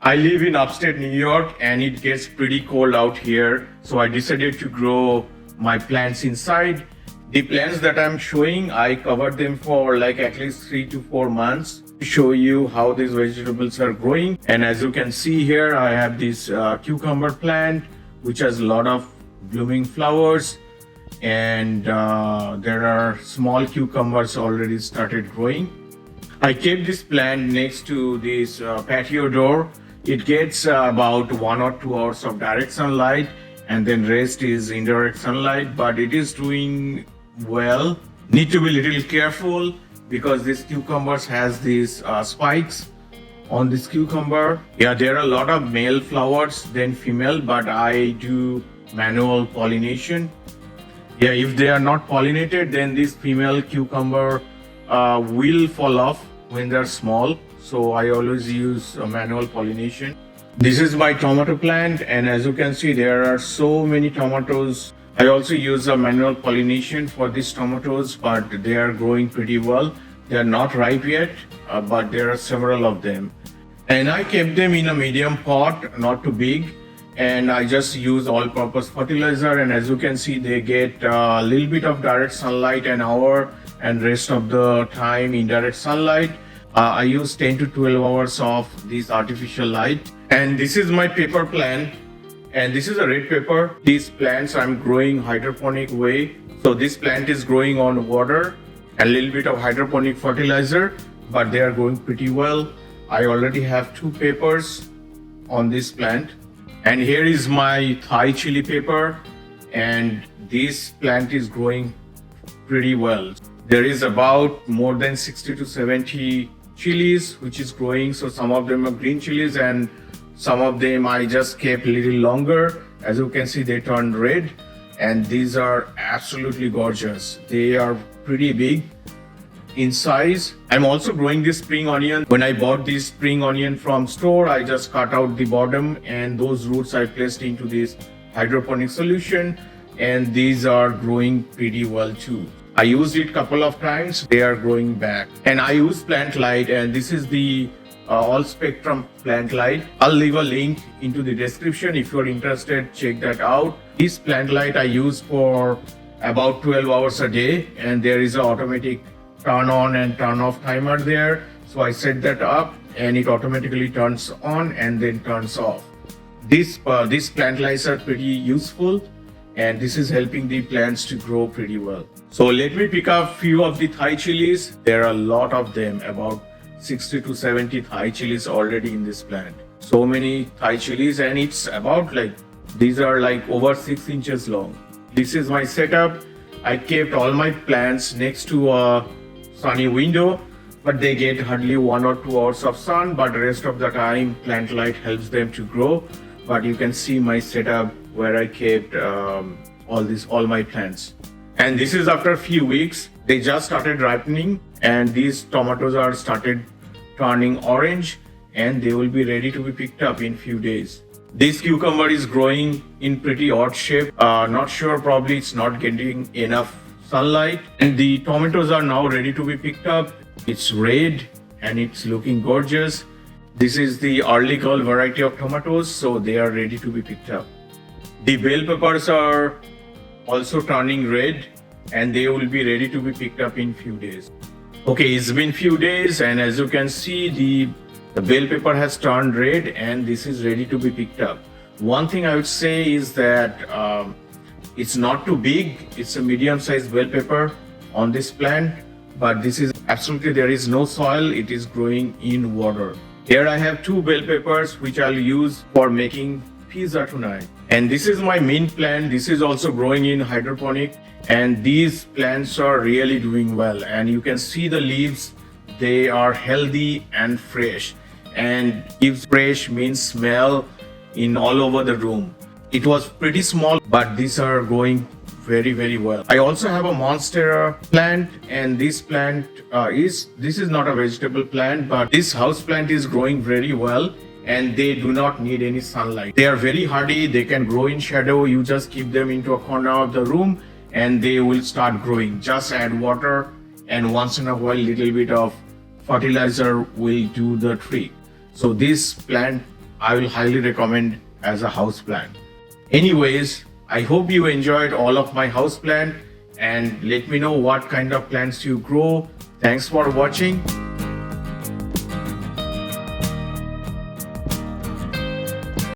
I live in upstate New York and it gets pretty cold out here. So I decided to grow my plants inside. The plants that I'm showing, I covered them for like at least 3 to 4 months to show you how these vegetables are growing. And as you can see here, I have this cucumber plant which has a lot of blooming flowers, and there are small cucumbers already started growing. I kept this plant next to this patio door. It gets about 1 or 2 hours of direct sunlight, and then rest is indirect sunlight, but it is doing well. Need to be a little careful because this cucumbers has these spikes on this cucumber. Yeah, there are a lot of male flowers than female, but I do manual pollination. Yeah, if they are not pollinated, then this female cucumber will fall off when they're small. So I always use manual pollination. This is my tomato plant, and as you can see, there are so many tomatoes. I also use a manual pollination for these tomatoes, but they are growing pretty well. They are not ripe yet, but there are several of them. And I kept them in a medium pot, not too big. And I just use all-purpose fertilizer, and as you can see, they get a little bit of direct sunlight an hour and rest of the time indirect sunlight. I use 10 to 12 hours of this artificial light. And this is my pepper plant, and this is a red pepper. These plants I'm growing hydroponic way. So this plant is growing on water and a little bit of hydroponic fertilizer, but they are growing pretty well. I already have 2 peppers on this plant. And here is my Thai chili pepper, and this plant is growing pretty well. There is about more than 60 to 70 chilies which is growing. So some of them are green chilies and some of them I just kept a little longer. As you can see, they turned red, and these are absolutely gorgeous. They are pretty big in size. I'm also growing this spring onion. When I bought this spring onion from store, I just cut out the bottom, and those roots I placed into this hydroponic solution, and these are growing pretty well too. I used it a couple of times. They are growing back. And I use plant light, and this is the all spectrum plant light. I'll leave a link into the description. If you're interested, check that out. This plant light I use for about 12 hours a day, and there is an automatic turn on and turn off timer there. So I set that up and it automatically turns on and then turns off. These plant lights are pretty useful, and this is helping the plants to grow pretty well. So let me pick up few of the Thai chilies. There are a lot of them, about 60 to 70 Thai chilies already in this plant. So many Thai chilies, and it's about like, these are like over 6 inches long. This is my setup. I kept all my plants next to a sunny window, but they get hardly 1 or 2 hours of sun, but the rest of the time plant light helps them to grow. But you can see my setup where I kept all my plants. And this is after a few weeks. They just started ripening, and these tomatoes are started turning orange, and they will be ready to be picked up in few days. This cucumber is growing in pretty odd shape. Not sure, probably it's not getting enough sunlight. And the tomatoes are now ready to be picked up. It's red and it's looking gorgeous. This is the early girl variety of tomatoes, so they are ready to be picked up. The bell peppers are also turning red, and they will be ready to be picked up in few days. Okay, it's been few days, and as you can see, the bell pepper has turned red and this is ready to be picked up. One thing I would say is that it's not too big. It's a medium-sized bell pepper on this plant, but this is absolutely, there is no soil. It is growing in water. Here I have 2 bell peppers which I'll use for making pizza tonight. And this is my mint plant. This is also growing in hydroponic, and these plants are really doing well. And you can see the leaves, they are healthy and fresh. And if fresh means smell in all over the room. It was pretty small, but these are growing very, very well. I also have a Monstera plant, and this plant this is not a vegetable plant, but this house plant is growing very well, and they do not need any sunlight. They are very hardy. They can grow in shadow. You just keep them into a corner of the room and they will start growing. Just add water, and once in a while little bit of fertilizer will do the trick. So this plant I will highly recommend as a house plant. Anyways, I hope you enjoyed all of my house plant and let me know what kind of plants you grow. Thanks for watching.